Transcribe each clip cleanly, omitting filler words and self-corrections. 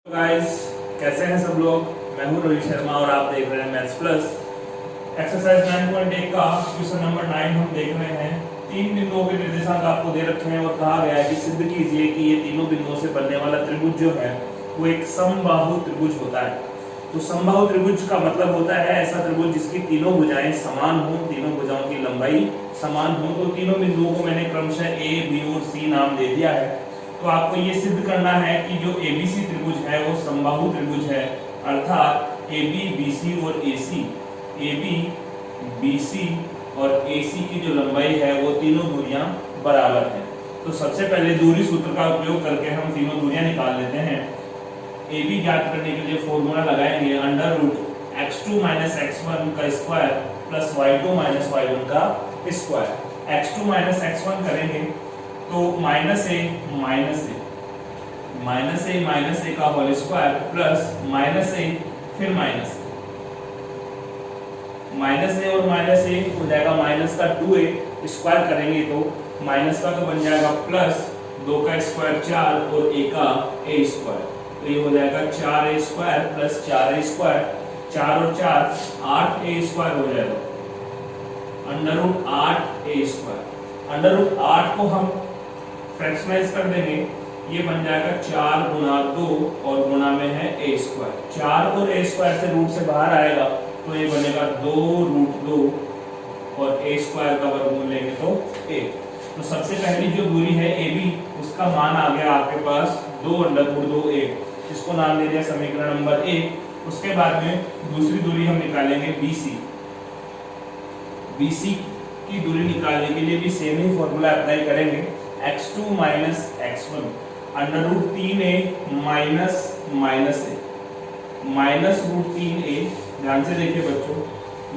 Guys, कैसे हैं सब लोग। मैं हूं रोहित शर्मा और आप देख रहे हैं मैथ्स प्लस। एक्सरसाइज 9.1 का क्वेश्चन नंबर 9 हम देख रहे हैं। तीन बिंदुओं के निर्देशांक आपको दे रखे हैं और कहा गया है कि सिद्ध कीजिए कि ये तीनों बिंदुओं से बनने वाला त्रिभुज जो है वो एक समबाहु त्रिभुज होता है। तो समबाहु त्रिभुज का मतलब होता है ऐसा त्रिभुज जिसकी तीनों भुजाएं समान हो, तीनों भुजाओं की लंबाई समान हो। तो तीनों बिंदुओं को मैंने क्रमशः ए, बी और सी नाम दे दिया है। तो आपको ये सिद्ध करना है कि जो एबीसी त्रिभुज है वो समबाहु त्रिभुज है, अर्थात एबी, बीसी और एसी, एबी, बीसी और एसी की जो लंबाई है वो तीनों दूरियां बराबर हैं। तो सबसे पहले दूरी सूत्र का उपयोग करके हम तीनों दूरियां निकाल लेते हैं। एबी ज्ञात करने के लिए फॉर्मूला लगाएंगे अंडर रूट x2 - x1 का स्क्वायर प्लस y2 - y1 का स्क्वायर। x2 - x1 करेंगे तो माइनस ए का होल स्क्वायर प्लस माइनस ए फिर माइनस ए और माइनस ए हो जाएगा माइनस का 2a स्क्वायर करेंगे तो माइनस का तो बन जाएगा प्लस 2 का स्क्वायर 4 और a का a स्क्वायर। तो ये हो जाएगा 4a square plus 4a square, 4 और 4 8a स्क्वायर हो जाएगा, under root 8a square. Under root 8 को हम फ्रैक्शनाइज कर देंगे, ये बन जाएगा 4 गुना 2 और गुना में है a स्क्वायर। 4 और a स्क्वायर से रूट से बाहर आएगा तो ये बनेगा 2 रूट 2 और a स्क्वायर का वर्गमूल लेंगे तो a। तो सबसे पहली जो दूरी है AB उसका मान आ गया आपके पास 2 अंडर रूट 2a, इसको नाम दे दिया समीकरण नंबर 1। उसके बाद में दूसरी दूरी हम निकालेंगे BC। BC की दूरी निकालने के लिए भी सेम ही फॉर्मूला अप्लाई करेंगे, x2 minus x1 under root 3a minus a minus root 3a। ध्यान से देखिए बच्चों,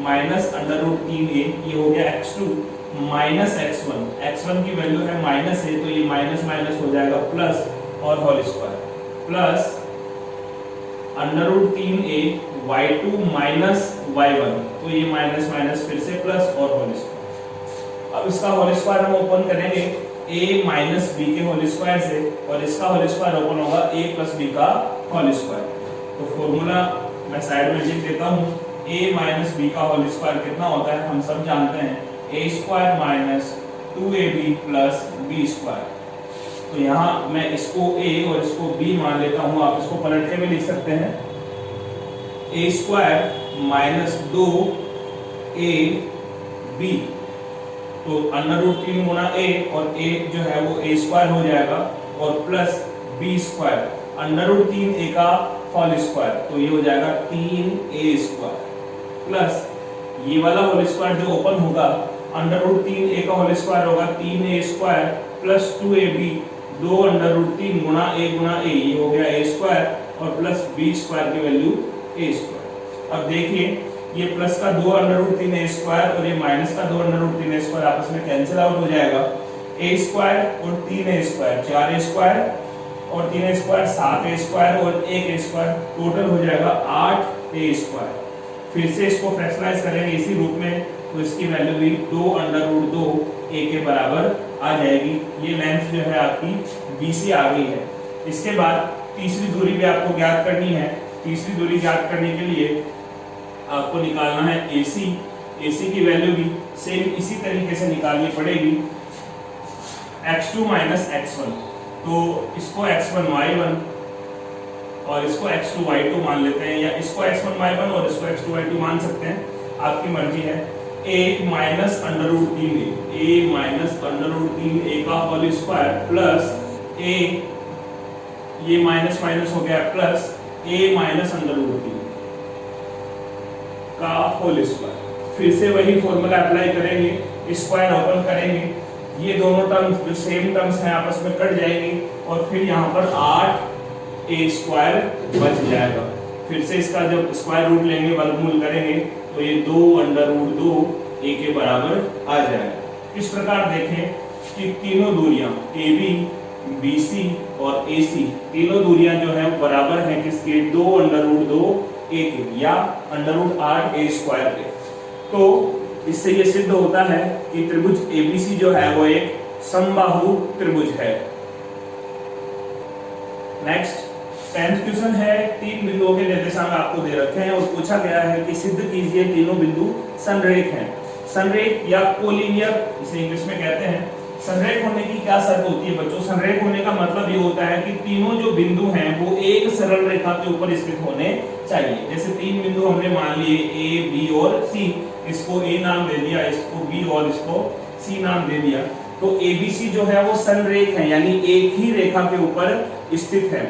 माइनस अंडर रूट 3a ये हो गया x2 माइनस x1 की वैल्यू है माइनस a तो ये माइनस माइनस हो जाएगा प्लस और whole square plus under root 3a y2 minus y1 तो ये माइनस माइनस फिर से प्लस और होल स्क्वायर। अब इसका होल स्क्वायर हम ओपन करेंगे a माइनस बी के होल स्क्वायर से और इसका होल स्क्वायर ओपन होगा a प्लस बी का होल स्क्वायर। तो फॉर्मूला मैं साइड में लिख देता हूँ, a माइनस बी का होल स्क्वायर कितना होता है हम सब जानते हैं, a square minus 2ab plus b square. तो यहाँ मैं इसको a और इसको b मान लेता हूँ, आप इसको पलट के भी लिख सकते हैं, a स्क्वायर माइनस 2ab तो अंडर रूट 3 गुना a और a जो है वो a स्क्वायर हो जाएगा और plus b square under root 3a का होल स्क्वायर तो ये हो जाएगा 3a स्क्वायर प्लस ये वाला होल स्क्वायर जो ओपन होगा अंडर रूट 3a का होल स्क्वायर होगा 3a square plus 2ab 2 under root 3 गुना a ये हो गया a स्क्वायर और प्लस b स्क्वायर की वैल्यू a स्क्वायर। अब देखिए ये प्लस का 2 अंडर रूट 3a स्क्वायर और ये माइनस का 2 अंडर रूट 3a स्क्वायर आपस में कैंसिल आउट हो जाएगा, a स्क्वायर और 3a स्क्वायर 4a स्क्वायर और 3a स्क्वायर 7a स्क्वायर और 1a स्क्वायर टोटल हो जाएगा 8a स्क्वायर। फिर से इसको फ्रैक्शनाइज करेंगे इसी रूप में तो इसकी वैल्यू भी 2 अंडर रूट 2a के बराबर आ जाएगी। ये लेंथ जो है आपकी BC आ गई है। इसके बाद तीसरी दूरी भी आपको ज्ञात करनी है। तीसरी दूरी ज्ञात करने के लिए आपको निकालना है AC की वैल्यू भी सेम इसी तरीके से निकालनी पड़ेगी, x2 माइनस x1 तो इसको x1 y1 और इसको x2 y2 मान लेते हैं, या इसको x1 y1 और इसको x2 y2 मान सकते हैं, आपकी मर्जी है। a minus under root 3a का होल स्क्वायर प्लस a ये माइनस माइनस हो गया plus a minus under root 3 का होल स्क्वायर। फिर से वही फॉर्मूला अप्लाई करेंगे, स्क्वायर ओपन करेंगे, ये दोनों टर्म्स जो सेम टर्म्स हैं आपस में कट जाएंगी और फिर यहाँ पर 8a स्क्वायर बच जाएगा। फिर से इसका जब स्क्वायर रूट लेंगे वर्गमूल करेंगे तो ये 2 अंडर रूट 2a के बराबर आ जाएगा। इस प्रकार देखें कि तीनों दूरियां AB, BC और AC तीनों दूरियां जो है बराबर हैं किसके, 2 अंडर रूट 2a के या अंडर रूट 8a स्क्वायर के। तो इससे ये सिद्ध होता है कि त्रिभुज ABC जो है वो एक समबाहु त्रिभुज है। नेक्स्ट 10th क्वेश्चन है, 3 बिंदुओं के निर्देशांक आपको दे रखे हैं और पूछा गया है कि सिद्ध कीजिए तीनों बिंदु संरेख हैं। संरेख या कोलिनियर इसे इंग्लिश में कहते हैं। संरेख होने की क्या शर्त होती है बच्चों? संरेख होने का मतलब ये होता है कि तीनों जो बिंदु हैं वो एक सरल रेखा के ऊपर स्थित होने चाहिए। जैसे 3 बिंदु हमने मान लिए ए, बी और सी, इसको ए नाम दे दिया, इसको बी और इसको सी नाम दे दिया। तो एबीसी जो है वो संरेख है, यानी एक ही रेखा के ऊपर स्थित है।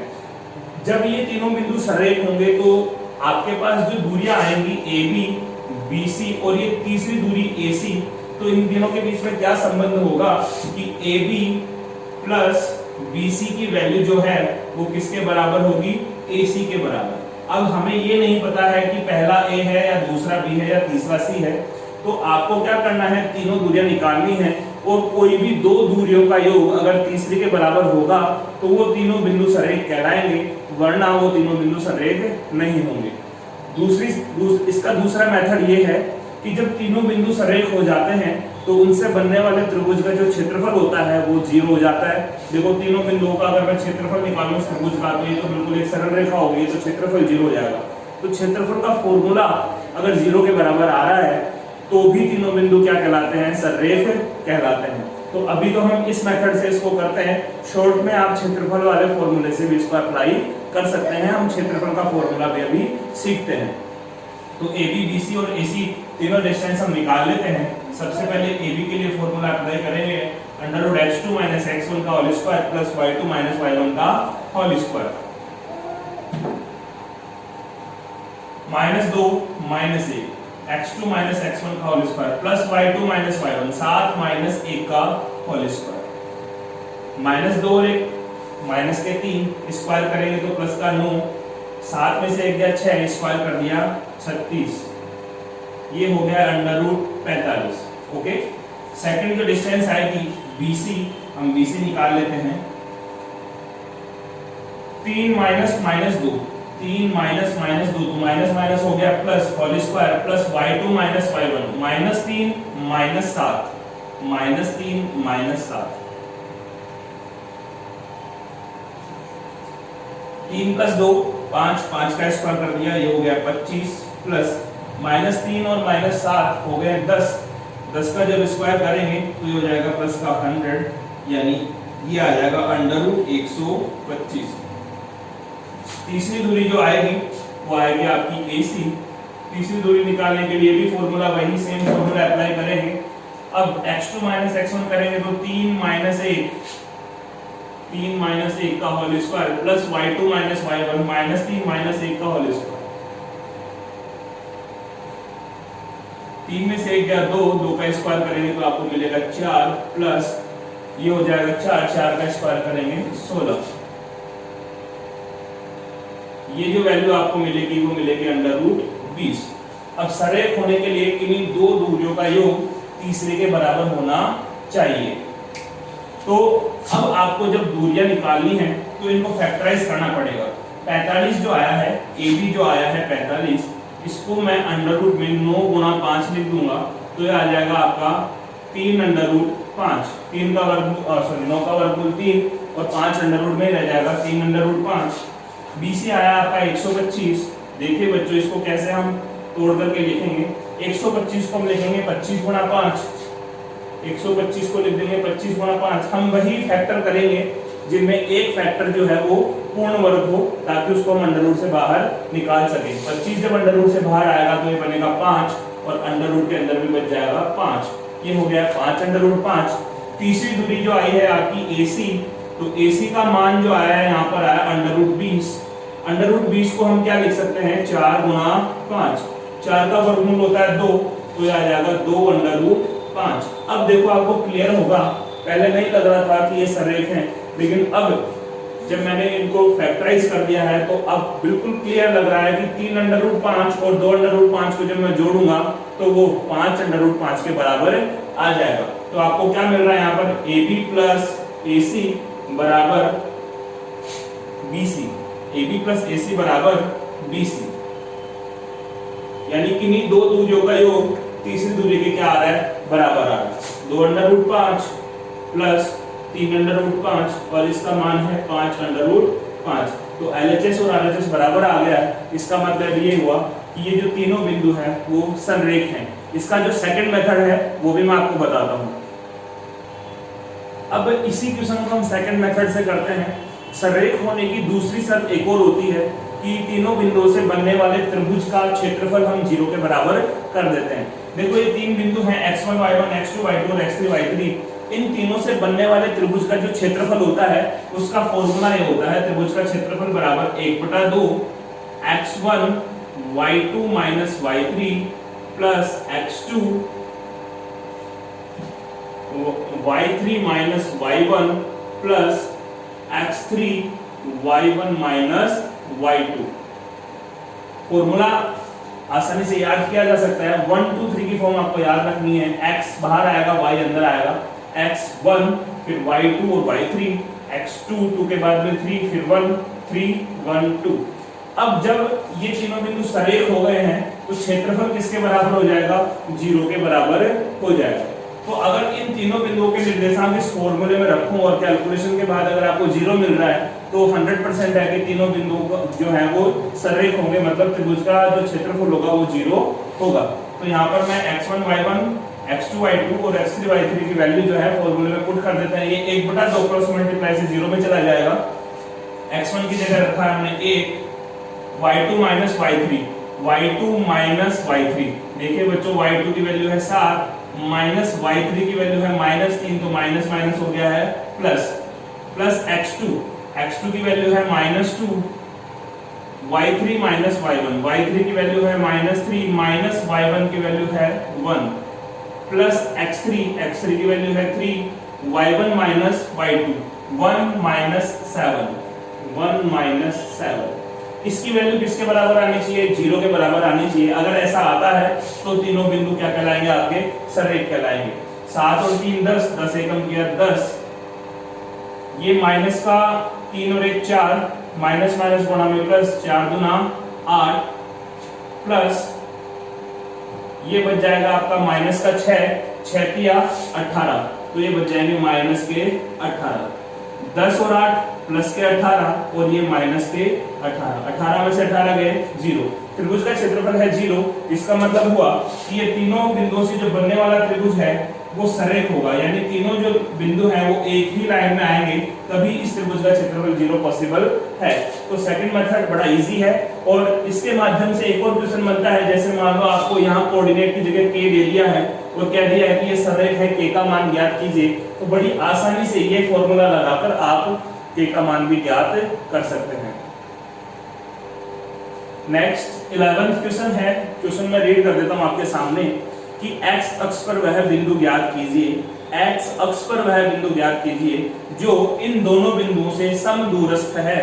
जब ये तीनों बिंदु संरेख होंगे तो आपके पास जो दूरियां आएंगी AB, BC और ये तीसरी दूरी AC, तो इन तीनों के बीच में क्या संबंध होगा कि AB प्लस BC की वैल्यू जो है वो किसके बराबर होगी? AC के बराबर। अब हमें ये नहीं पता है कि पहला A है या दूसरा B है या तीसरा C है, तो आपको क्या करना है, तीनों दूरियां निकालनी है और कोई भी दो दूरियों का योग अगर तीसरे के बराबर होगा तो वो तीनों बिंदु संरेख कहलाएंगे, वरना वो तीनों बिंदु संरेख नहीं होंगे। इसका दूसरा मेथड ये है कि जब तीनों बिंदु संरेख हो जाते हैं तो उनसे बनने वाले त्रिभुज का जो क्षेत्रफल होता है वो 0 हो जाता है। देखो तीनों बिंदुओं का अगर मैं क्षेत्रफल निकालूं त्रिभुज का, तो ये तो बिल्कुल एक सरल रेखा होगी, तो क्षेत्रफल 0 हो जाएगा। तो क्षेत्रफल का फॉर्मूला अगर 0 के बराबर आ रहा है तो भी तीनों बिंदु क्या कहलाते हैं? संरेख कहलाते हैं। तो अभी तो हम इस मेथड से इसको करते हैं, शॉर्ट में आप क्षेत्रफल वाले फॉर्मूले से भी इसको अप्लाई कर सकते हैं। हम क्षेत्रफल का फॉर्मूला भी अभी सीखते हैं। तो AB, BC और AC तीनों डिस्टेंस हम निकाल लेते हैं। सबसे पहले AB के लिए फॉर्मूला अप्लाई करेंगे, √x2 - x1 का whole square plus y2 - y1 का होल स्क्वायर, -2 - 1 x2 - x1 का whole square plus y2 - y1 7 - 1 का होल स्क्वायर, -2 और 1 माइनस के 3 स्क्वायर करेंगे तो प्लस का 9, 7 में से 1 गया 6, स्क्वायर कर दिया 36, ये हो गया √45। ओके, सेकंड जो डिस्टेंस आएगी BC, हम BC निकाल लेते हैं। 3 - -2, 3 - -2 तो माइनस माइनस हो गया plus whole square plus y2 - y1, -3 - 7, -3 - 7, 3 + 2 5, 5 का स्क्वायर कर दिया, ये हो गया 25 प्लस -3 और -7 हो गए 10, 10 का जब स्क्वायर करेंगे तो ये हो जाएगा प्लस का 100, यानी ये आ जाएगा √125। तीसरी दूरी जो आएगी वो आएगी आपकी AC। तीसरी दूरी निकालने के लिए भी फॉर्मूला वही सेम फॉर्मूला अप्लाई करेंगे। अब x2 - x1 करेंगे तो 3 - 1 का whole square plus y2 - y1 -3 - 1 का होल स्क्वायर, 3 में से 1 गया 2, 2 का स्क्वायर करेंगे तो आपको मिलेगा 4 प्लस ये हो जाएगा 4, 4 का स्क्वायर करेंगे 16। ये जो वैल्यू आपको मिलेगी वो मिलेगी √20। अब संरेख होने के लिए किन्हीं दो दूरियों का योग तीसरे के बराबर होना चाहिए। तो अब आपको जब दूरियां निकालनी है तो इनको फैक्टराइज करना पड़ेगा। 45 जो आया है, AB जो आया है 45, इसको मैं अंडर में 9 × 5 लिख दूंगा तो ये आ जाएगा आपका 3 √5, 3 का वर्गमूल 9 का वर्गमूल 3 और 5 अंडर रूट में रह जाएगा 3 √5। BC आया आपका 125। देखिए बच्चों इसको कैसे हम तोड़ करके लिखेंगे। 125 को हम लिखेंगे 25 × 5, 125 को लिख देंगे 25 × 5। हम वही फैक्टर करेंगे जिनमें एक फैक्टर जो है वो पूर्ण वर्ग हो, ताकि उसको हम अंडर रूट से बाहर निकाल सकें। 25 जब अंडर रूट से बाहर आएगा तो ये बनेगा 5 और अंडर रूट के अंदर भी बच जाएगा 5। ये हो गया 5 अंडर रूट 5। तीसरी दूरी जो आई है आपकी AC, तो AC का मान जो आया है यहाँ पर आया अंडर रूट 20। अंडर रूट 20 को हम क्या लिख सकते हैं 4 × 5, 4 का वर्गमूल होता है 2, तो ये आ जाएगा 2 अंडर रूट 5। अब देखो आपको क्लियर होगा, पहले नहीं लग रहा था कि ये संरेख है, लेकिन अब जब मैंने इनको फैक्टराइज कर दिया है तो अब बिल्कुल क्लियर लग रहा है कि 3 अंडर रूट 5 और 2 अंडर रूट 5 को जब मैं जोड़ूंगा तो वो 5 अंडर रूट 5 के बराबर आ जाएगा। तो आपको क्या मिल रहा है यहाँ पर AB प्लस AC बराबर BC, AB प्लस AC बराबर BC, यानी किन्हीं दो दूरियों का योग तीसरी दूरी के क्या आ रहा है बराबर आ रहा है। 2 under root 5 plus 3 under root 5 और इसका मान है 5 अंडर रूट 5। तो LHS और RHS बराबर आ गया। इसका मतलब ये हुआ कि ये जो तीनों बिंदु हैं वो संरेख हैं। इसका जो सेकंड मेथड है वो भी मैं आपको बताता हूँ। अब इसी क्वेश्चन को हम सेकंड मेथड से करते हैं। संरेख होने की दूसरी शर्त एक और होती है कि तीनों बिंदुओं से बनने वाले त्रिभुज का क्षेत्रफल हम 0 के बराबर कर देते हैं। देखो ये तीन बिंदु हैं x1 y1 x2 y2 और x3 y3। इन तीनों से बनने वाले त्रिभुज का जो क्षेत्रफल होता है उसका फॉर्मूला ये होता है, त्रिभुज का क्षेत्रफल बराबर 1/2 x1 y2 minus y3 plus x2 y3 minus y1 plus x3 y1 minus y2। Formula आसानी से याद किया जा सकता है। 1 2 3 की फॉर्म आपको याद रखनी है। x बाहर आएगा, y अंदर आएगा, x1 फिर y2 और y3, x2 2 के बाद में 3 फिर 1 3 1 2। अब जब ये तीनों बिंदु संरेख हो गए हैं तो क्षेत्रफल किसके बराबर हो जाएगा? 0 के बराबर हो जाएगा। तो अगर इन तीनों बिंदुओं के निर्देशांक इस फॉर्मूले में रखूं और कैलकुलेशन के बाद अगर आपको 0 मिल रहा है तो 100% है कि तीनों बिंदुओं जो है वो संरेख होंगे, मतलब त्रिभुज का जो क्षेत्रफल होगा वो 0 होगा। तो यहाँ पर मैं x1 y1 x2 y2 और x3 y3 की वैल्यू जो है फॉर्मूले में पुट कर देते हैं। ये 1/2 क्रॉस मल्टीप्लाई से 0 में चला जाएगा। x1 की जगह रखा है हमने 1, y2 minus y3, y2 minus y3। देखिए बच्चों y2 की वैल्यू है 7 माइनस y3 की वैल्यू है -3, तो माइनस माइनस हो गया है प्लस, प्लस x2 की वैल्यू है -2, y3 minus y1, y3 की वैल्यू है -3 माइनस y1 की वैल्यू है 1 प्लस x3 की वैल्यू है 3, y1 minus y2 1 minus 7। इसकी वैल्यू किसके बराबर आनी चाहिए? 0 के बराबर आनी चाहिए। अगर ऐसा आता है तो तीनों बिंदु क्या कहलाएंगे? आपके संरेख कहलाएंगे। 7 और 3 10, 10 एकम किया 10। ये माइनस का 3 और 1 4, माइनस माइनस गुणा में प्लस, 4 दूना 8 प्लस ये बच जाएगा आपका माइनस का 6 तिया 18, तो ये बच जाएंगे माइनस के 18। 10 और 8 प्लस के 18 और ये माइनस के 18 में से 18 गए 0। त्रिभुज का क्षेत्रफल है 0। इसका मतलब हुआ कि ये तीनों बिंदुओं से जो बनने वाला त्रिभुज है वो संरेख होगा, यानी तीनों जो बिंदु हैं वो एक ही लाइन में आएंगे, तभी इस त्रिभुज का क्षेत्रफल 0 पॉसिबल है। तो सेकंड मेथड बड़ा इजी है और इसके माध्यम से एक और क्वेश्चन बनता है। जैसे मान लो आपको यहाँ कोऑर्डिनेट की जगह k दे दिया है और कह दिया है कि ये संरेख है, k का मान ज्ञात कीजिए, तो बड़ी आसानी से ये फॉर्मूला लगाकर आप k का मान भी ज्ञात कर सकते हैं। नेक्स्ट 11th क्वेश्चन है। क्वेश्चन मैं रीड कर देता हूं आपके सामने कि x अक्ष पर वह बिंदु ज्ञात कीजिए, x अक्ष पर वह बिंदु ज्ञात कीजिए जो इन दोनों बिंदुओं से समदूरस्थ है।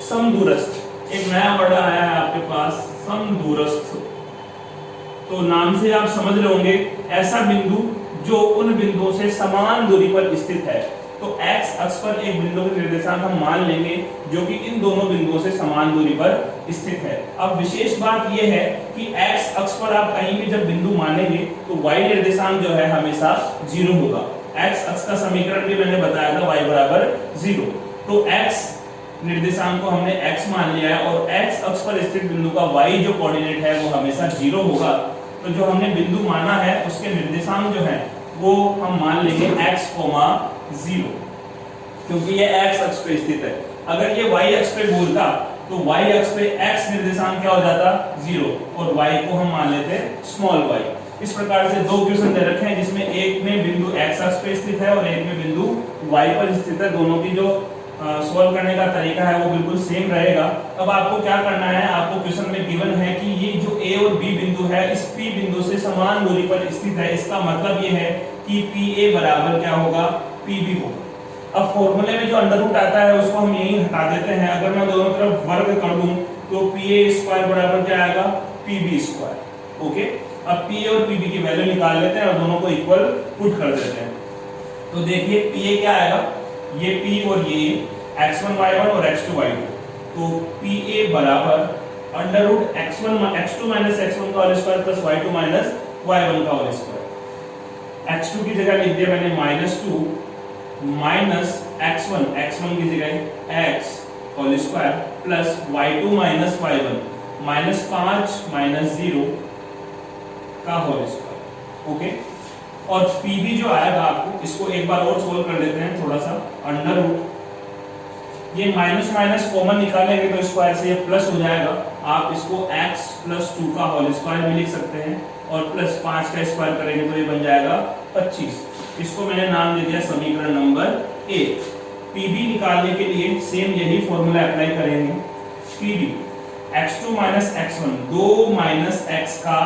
समदूरस्थ एक नया वर्ड आया है आपके पास, समदूरस्थ। तो नाम से आप समझ रहे होंगे ऐसा बिंदु जो उन बिंदुओं से समान दूरी पर स्थित है। तो x अक्ष पर एक बिंदु के निर्देशांक हम मान लेंगे जो कि इन दोनों बिंदुओं से समान दूरी पर स्थित है। अब विशेष बात यह है कि x अक्ष पर आप कहीं भी जब बिंदु मानेंगे तो y निर्देशांक जो है हमेशा 0 होगा। x अक्ष का समीकरण भी मैंने बताया था, y बराबर 0। तो x निर्देशांक को हमने x मान लिया है और x अक्ष पर स्थित बिंदु का y जो कोऑर्डिनेट है वो हमेशा 0 होगा। तो जो हमने बिंदु माना है उसके निर्देशांक जो है वो हम मान लेंगे x, 0, क्योंकि ये x अक्ष पे स्थित है। अगर ये y अक्ष पे बोलता तो y अक्ष पे x निर्देशांक क्या हो जाता? 0, और y को हम मान लेते स्मॉल y। इस प्रकार से दो क्वेश्चन दे रखे हैं जिसमें एक में बिंदु x अक्ष पे स्थित है और एक में बिंदु y पर स्थित है। दोनों की जो सॉल्व करने का तरीका है वो बिल्कुल सेम रहेगा। अब आपको क्या करना है, आपको क्वेश्चन में गिवन है कि ये जो a और b बिंदु है इस p बिंदु से समान दूरी पर स्थित है। इसका मतलब ये है कि pa बराबर क्या होगा? pb होगा। अब फॉर्मूले में जो अंडर रूट आता है उसको हम यहीं हटा देते हैं। अगर मैं दोनों तरफ वर्ग कर दूं तो pa² बराबर क्या आएगा? pb²। ओके, अब pa और pb की वैल्यू निकाल लेते हैं और दोनों को इक्वल पुट कर देते हैं। तो देखिए pa क्या आएगा? ये p और ये x1 y1 और x2 y2। तो pa बराबर under root x2 minus x1 का whole square plus y2 minus y1 का होल स्क्वायर। x2 की जगह लिख दिया मैंने -2 माइनस x1 की जगह x whole square plus y2 minus y1 -5 minus 0 का होल स्क्वायर। ओके, और पीबी जो आएगा आपको, इसको एक बार और सोल्व कर लेते हैं थोड़ा सा। अंडर रूट, ये माइनस माइनस कॉमन निकालेंगे तो स्क्वायर से ये प्लस हो जाएगा। आप इसको x प्लस 2 का होल स्क्वायर भी लिख सकते हैं, और प्लस 5 का स्क्वायर करेंगे तो ये बन जाएगा 25। इसको मैंने नाम दे दिया समीकरण नंबर ए। पीबी निकालने के लिए सेम यही फॉर्मूला अप्लाई करेंगे। PB x2 minus x1 2 minus x का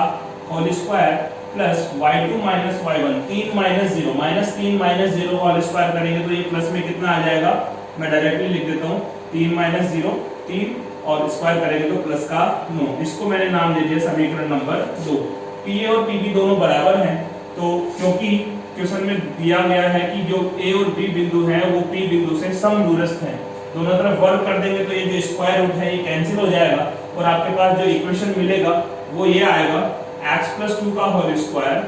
whole square plus y2 minus y1 3 minus 0 minus 0 का होल स्क्वायर करेंगे तो ये प्लस में कितना आ जाएगा, मैं डायरेक्टली लिख देता हूँ 3 माइनस 0 3, और स्क्वायर करेंगे तो प्लस का 9। इसको मैंने नाम दे दिया समीकरण नंबर 2। पीए और पीबी दोनों बराबर हैं, तो क्योंकि क्वेश्चन में दिया गया है कि जो ए और बी बिंदु है वो पी बिंदु से समदूरस्थ हैं, दोनों तरफ वर्क कर देंगे तो ये जो स्क्वायर रूट है ये कैंसिल हो जाएगा, और आपके पास जो इक्वेशन मिलेगा वो ये आएगा x प्लस 2 का होल स्क्वायर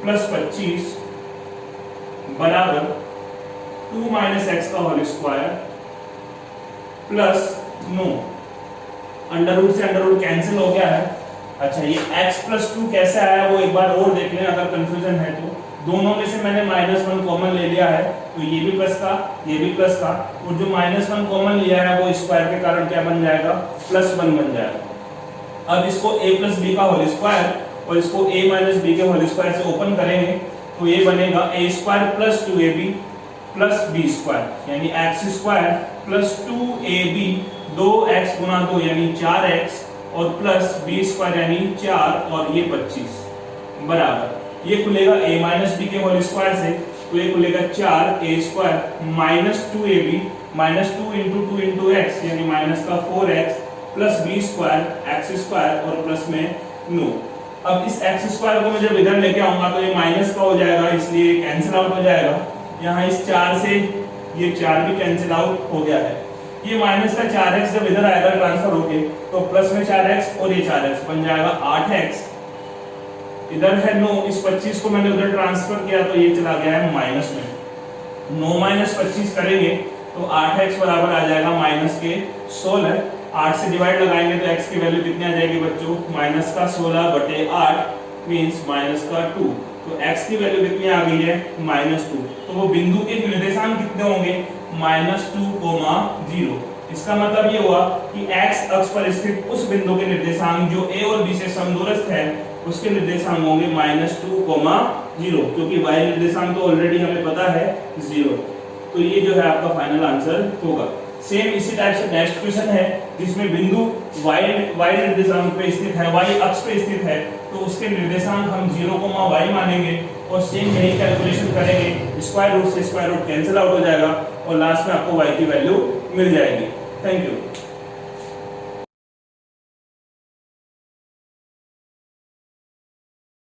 प्लस 25 बराबर 2 माइनस एक्स का whole square plus 9। Under root से अंडर रूट कैंसिल हो गया है। अच्छा, ये x प्लस 2 कैसे आया वो एक बार और देख लें, अगर कंफ्यूजन है तो। दोनों में से मैंने -1 कॉमन ले लिया है, तो ये भी प्लस का ये भी प्लस का, और जो -1 कॉमन लिया है वो स्क्वायर के कारण क्या बन जाएगा, +1 बन जाएगा। अब इसको a प्लस बी का होल स्क्वायर और इसको a माइनस बी के होल स्क्वायर से ओपन करेंगे तो ये बनेगा a square plus 2ab plus b square, यानी x square plus 2ab 2x गुना 2 यानी 4x, और प्लस बी स्क्वायर यानी 4 और ये 25 बराबर, ये खुलेगा a माइनस बी के होल स्क्वायर से, तो ये खुलेगा 4a स्क्वायर minus 2ab minus 2 into 2 into x यानी माइनस का 4x plus b square x square और प्लस में 9। अब इस एक्स स्क्वायर को मैं जब इधर लेके आऊंगा तो ये माइनस का हो जाएगा, इसलिए कैंसिल आउट हो जाएगा। यहाँ इस 4 से ये 4 भी कैंसिल आउट हो गया है। ये माइनस का 4x जब इधर आएगा ट्रांसफर होके तो प्लस में 4x और ये 4x बन जाएगा 8x। इधर है 9, इस 25 को मैंने उधर ट्रांसफर किया तो ये चला गया है माइनस में। 9 माइनस 25 करेंगे तो 8x बराबर आ जाएगा माइनस के 16। 8 से डिवाइड लगाएंगे तो x की वैल्यू कितनी आ जाएगी बच्चों, माइनस का 16 बटे 8 मीन्स माइनस का 2। तो x की वैल्यू कितनी आ गई है, -2। तो वो बिंदु के निर्देशांक कितने होंगे, -2, 0। इसका मतलब ये हुआ कि x अक्ष पर स्थित उस बिंदु के निर्देशांक जो a और b से समदूरस्थ है उसके निर्देशांक होंगे -2, 0, क्योंकि y निर्देशांक तो ऑलरेडी हमें पता है 0। तो ये जो है आपका फाइनल आंसर होगा। सेम इसी टाइप से नेक्स्ट क्वेश्चन है जिसमें बिंदु y निर्देशांक पे स्थित है, y अक्ष पे स्थित है, तो उसके निर्देशांक हम 0, y मानेंगे और सेम यही कैलकुलेशन करेंगे। स्क्वायर रूट से स्क्वायर रूट कैंसिल आउट हो जाएगा और लास्ट में आपको y की वैल्यू मिल जाएगी। Thank you.